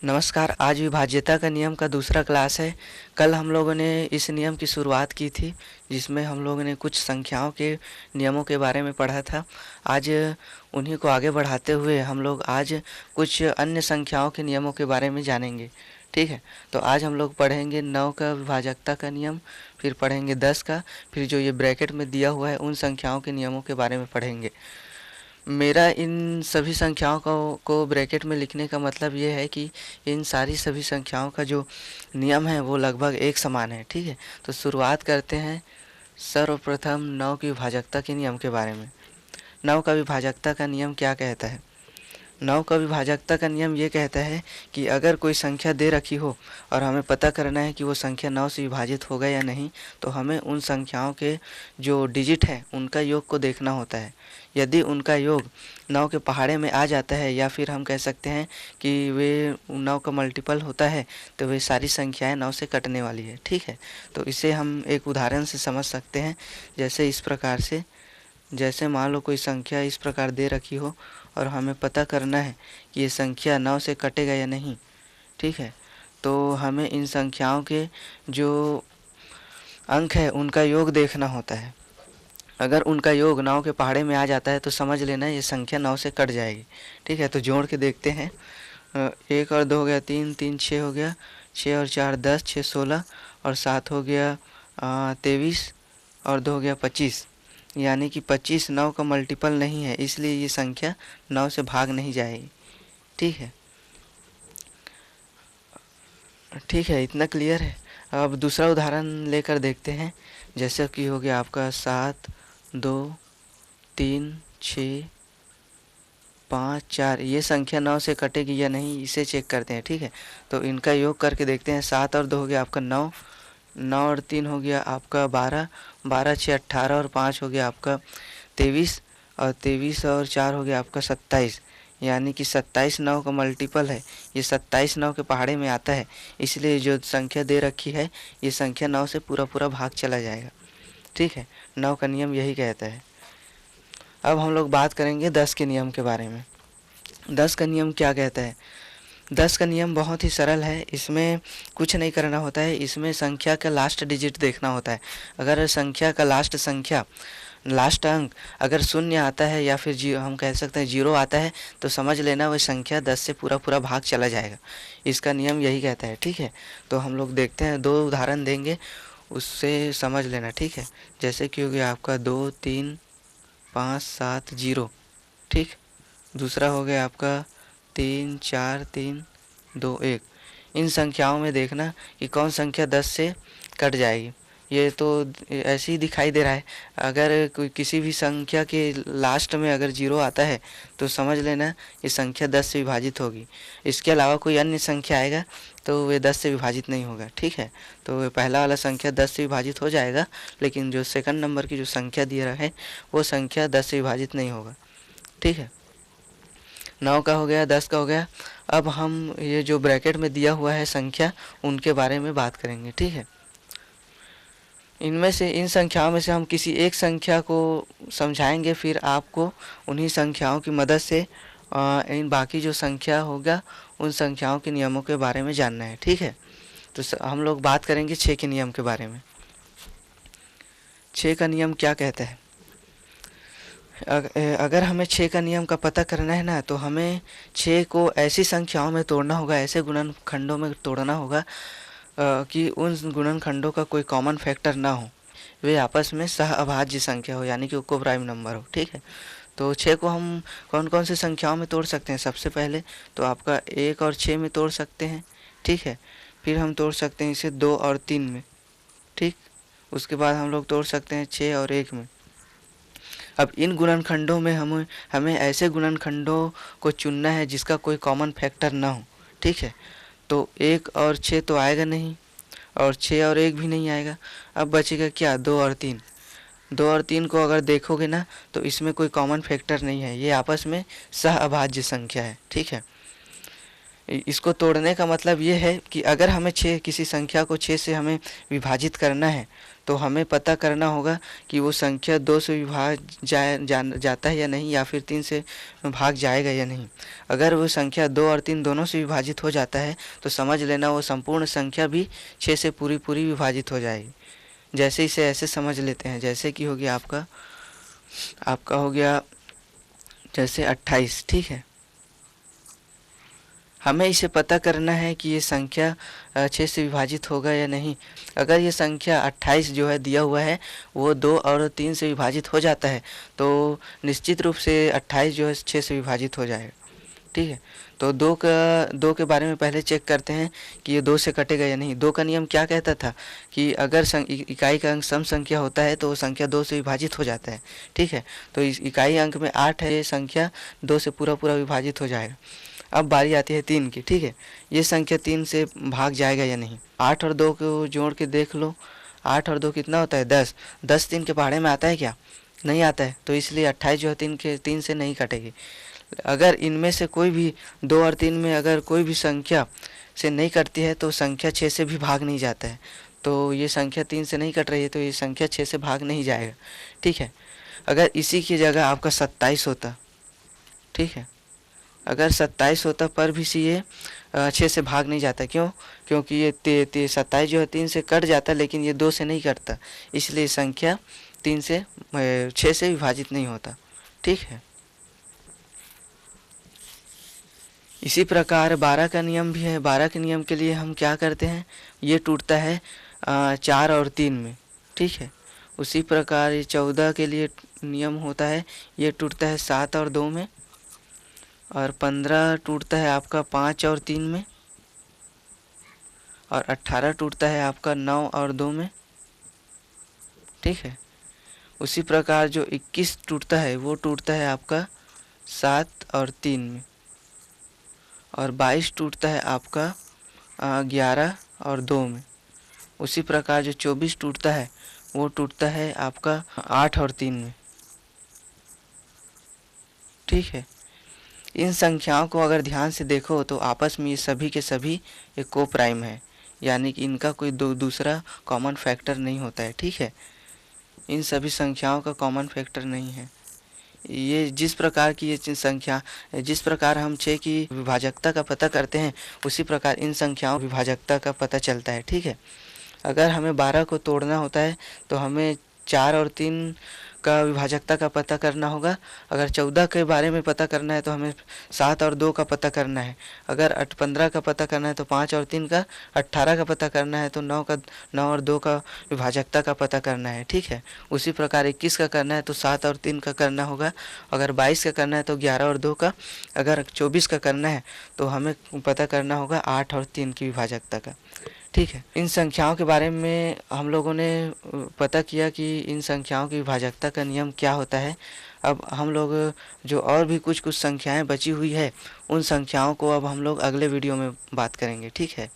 नमस्कार। आज विभाज्यता का नियम का दूसरा क्लास है। कल हम लोगों ने इस नियम की शुरुआत की थी, जिसमें हम लोगों ने कुछ संख्याओं के नियमों के बारे में पढ़ा था। आज उन्हीं को आगे बढ़ाते हुए हम लोग आज कुछ अन्य संख्याओं के नियमों के बारे में जानेंगे। ठीक है, तो आज हम लोग पढ़ेंगे 9 का विभाजकता का नियम, फिर पढ़ेंगे 10 का, फिर जो ये ब्रैकेट में दिया हुआ है उन संख्याओं के नियमों के बारे में पढ़ेंगे। मेरा इन सभी संख्याओं को ब्रैकेट में लिखने का मतलब ये है कि इन सारी सभी संख्याओं का जो नियम है वो लगभग एक समान है। ठीक है, तो शुरुआत करते हैं सर्वप्रथम 9 की विभाजकता के नियम के बारे में। 9 का विभाजकता का नियम क्या कहता है? 9 का विभाजकता का नियम ये कहता है कि अगर कोई संख्या दे रखी हो और हमें पता करना है कि वो संख्या 9 से विभाजित होगा या नहीं, तो हमें उन संख्याओं के जो डिजिट है उनका योग को देखना होता है। यदि उनका योग 9 के पहाड़े में आ जाता है, या फिर हम कह सकते हैं कि वे 9 का मल्टीपल होता है, तो वे सारी संख्याएं 9 से कटने वाली है। ठीक है, तो इसे हम एक उदाहरण से समझ सकते हैं। जैसे इस प्रकार से, जैसे मान लो कोई संख्या इस प्रकार दे रखी हो और हमें पता करना है कि ये संख्या 9 से कटेगा या नहीं। ठीक है, तो हमें इन संख्याओं के जो अंक है उनका योग देखना होता है। अगर उनका योग 9 के पहाड़े में आ जाता है तो समझ लेना ये संख्या 9 से कट जाएगी। ठीक है, तो जोड़ के देखते हैं। 1 और 2 हो गया 3, 3 6 हो गया, 6 और 4 10, 6 16 और 7 हो गया 23 और 2 हो गया 25। यानी कि 25 9 का मल्टीपल नहीं है, इसलिए ये संख्या 9 से भाग नहीं जाएगी। ठीक है, ठीक है, इतना क्लियर है। अब दूसरा उदाहरण लेकर देखते हैं। जैसे कि हो गया आपका 7 2 3 6 5 4, ये संख्या 9 से कटेगी या नहीं इसे चेक करते हैं। ठीक है, तो इनका योग करके देखते हैं। 7 और 2 हो गया आपका 9, 9 और 3 हो गया आपका 12, 12 6 18 और 5 हो गया आपका 23 और 23 और 4 हो गया आपका 27। यानी कि 27 9 का मल्टीपल है, ये 27 9 के पहाड़े में आता है, इसलिए जो संख्या दे रखी है ये संख्या 9 से पूरा पूरा भाग चला जाएगा। ठीक है, 9 का नियम यही कहता है। अब हम लोग बात करेंगे 10 के नियम के बारे में। 10 का नियम क्या कहता है? 10 का नियम बहुत ही सरल है। इसमें कुछ नहीं करना होता है, इसमें संख्या का लास्ट डिजिट देखना होता है। अगर संख्या का लास्ट अंक अगर शून्य आता है या फिर हम कह सकते हैं 0 आता है, तो समझ लेना वह संख्या 10 से पूरा पूरा भाग चला जाएगा। इसका नियम यही कहता है। ठीक है, तो हम लोग देखते हैं, 2 उदाहरण देंगे, उससे समझ लेना। ठीक है, जैसे कि हो गया आपका 2 3 5 7 0। ठीक, दूसरा हो गया आपका 3 4 3 2 1। इन संख्याओं में देखना कि कौन संख्या 10 से कट जाएगी। ये तो ऐसे ही दिखाई दे रहा है। अगर कोई किसी भी संख्या के लास्ट में अगर 0 आता है तो समझ लेना ये संख्या 10 से विभाजित होगी। इसके अलावा कोई अन्य संख्या आएगा तो वे 10 से विभाजित नहीं होगा। ठीक है, तो पहला वाला संख्या 10 से विभाजित हो जाएगा, लेकिन जो सेकंड नंबर की जो संख्या दिया है वो संख्या 10 से विभाजित नहीं होगा। ठीक है, 9 का हो गया, 10 का हो गया। अब हम ये जो ब्रैकेट में दिया हुआ है संख्या, उनके बारे में बात करेंगे। ठीक है, इनमें से इन संख्याओं में से हम किसी एक संख्या को समझाएंगे, फिर आपको उन्हीं संख्याओं की मदद से इन बाकी जो संख्या होगा उन संख्याओं के नियमों के बारे में जानना है। ठीक है, तो हम लोग बात करेंगे 6 के नियम के बारे में। 6 का नियम क्या कहता है? अगर हमें 6 का नियम का पता करना है ना, तो हमें 6 को ऐसी संख्याओं में तोड़ना होगा, ऐसे गुणनखंडों में तोड़ना होगा कि उन गुणनखंडों का कोई कॉमन फैक्टर ना हो, वे आपस में सह अभाज्य संख्या हो, यानी कि उनको प्राइम नंबर हो। ठीक है, तो 6 को हम कौन कौन सी संख्याओं में तोड़ सकते हैं? सबसे पहले तो आपका 1 और 6 में तोड़ सकते हैं। ठीक है, फिर हम तोड़ सकते हैं इसे 2 और 3 में। ठीक, उसके बाद हम लोग तोड़ सकते हैं 6 और 1 में। अब इन गुणनखंडों में हमें ऐसे गुणनखंडों को चुनना है जिसका कोई कॉमन फैक्टर ना हो। ठीक है, तो 1 और 6 तो आएगा नहीं, और 6 और 1 भी नहीं आएगा। अब बचेगा क्या? 2 और 3। 2 और 3 को अगर देखोगे ना तो इसमें कोई कॉमन फैक्टर नहीं है, ये आपस में सह अभाज्य संख्या है। ठीक है, इसको तोड़ने का मतलब ये है कि अगर हमें 6 किसी संख्या को 6 से हमें विभाजित करना है, तो हमें पता करना होगा कि वो संख्या 2 से जाता है या नहीं, या फिर 3 से भाग जाएगा या नहीं। अगर वो संख्या 2 और 3 दोनों से विभाजित हो जाता है तो समझ लेना वो संपूर्ण संख्या भी 6 से पूरी विभाजित हो जाएगी। जैसे इसे ऐसे समझ लेते हैं, जैसे कि हो गया आपका हो गया जैसे 28, ठीक है। हमें इसे पता करना है कि ये संख्या 6 से विभाजित होगा या नहीं। अगर ये संख्या 28 जो है दिया हुआ है वो 2 और 3 से विभाजित हो जाता है तो निश्चित रूप से 28 जो है 6 से विभाजित हो जाएगा, ठीक है। तो 2 के बारे में पहले चेक करते हैं कि ये 2 से कटेगा या नहीं। 2 का नियम क्या कहता था कि अगर इकाई का अंक सम संख्या होता है तो वो संख्या 2 से विभाजित हो जाता है, ठीक है। तो इस इकाई अंक में 8 है, ये संख्या 2 से पूरा विभाजित हो जाएगा। अब बारी आती है 3 की, ठीक है। ये संख्या 3 से भाग जाएगा या नहीं। 8 और 2 को जोड़ के देख लो, 8 और 2 कितना होता है 10। 10 3 के पहाड़े में आता है क्या? नहीं आता है, तो इसलिए 28 जो है 3 से नहीं कटेगी। अगर इनमें से कोई भी 2 और 3 में अगर कोई भी संख्या से नहीं कटती है तो संख्या 6 से भी भाग नहीं जाता है। तो ये संख्या 3 से नहीं कट रही है तो ये संख्या 6 से भाग नहीं जाएगा, ठीक है। अगर इसी की जगह आपका 27 होता, ठीक है, अगर 27 होता पर भी ये 6 से भाग नहीं जाता। क्यों? क्योंकि ये 27 जो है 3 से कट जाता लेकिन ये 2 से नहीं कटता, इसलिए संख्या 6 से विभाजित नहीं होता, ठीक है। इसी प्रकार 12 का नियम भी है। 12 के नियम के लिए हम क्या करते हैं, ये टूटता है 4 और 3 में, ठीक है। उसी प्रकार ये 14 के लिए नियम होता है, ये टूटता है 7 और 2 में, और 15 टूटता है आपका 5 और 3 में, और 18 टूटता है आपका 9 और 2 में, ठीक है। उसी प्रकार जो 21 टूटता है वो टूटता है आपका 7 और 3 में, और 22 टूटता है आपका 11 और 2 में। उसी प्रकार जो 24 टूटता है वो टूटता है आपका 8 और 3 में, ठीक है। इन संख्याओं को अगर ध्यान से देखो तो आपस में ये सभी के सभी ये को प्राइम है, यानी कि इनका कोई दूसरा कॉमन फैक्टर नहीं होता है, ठीक है। इन सभी संख्याओं का कॉमन फैक्टर नहीं है। ये जिस प्रकार की ये संख्या, जिस प्रकार हम 6 की विभाजकता का पता करते हैं उसी प्रकार इन संख्याओं विभाजकता का पता चलता है, ठीक है। अगर हमें 12 को तोड़ना होता है तो हमें 4 और 3 का विभाजकता का पता करना होगा। अगर 14 के बारे में पता करना है तो हमें 7 और 2 का पता करना है। अगर 15 का पता करना है तो 5 और 3 का, 18 का पता करना है तो 9 और 2 का विभाजकता का पता करना है, ठीक है। उसी प्रकार 21 का करना है तो 7 और 3 का करना होगा। अगर 22 का करना है तो 11 और 2 का। अगर 24 का करना है तो हमें पता करना होगा 8 और 3 की विभाजकता का, ठीक है। इन संख्याओं के बारे में हम लोगों ने पता किया कि इन संख्याओं की विभाजकता का नियम क्या होता है। अब हम लोग जो और भी कुछ संख्याएं बची हुई है उन संख्याओं को अब हम लोग अगले वीडियो में बात करेंगे, ठीक है।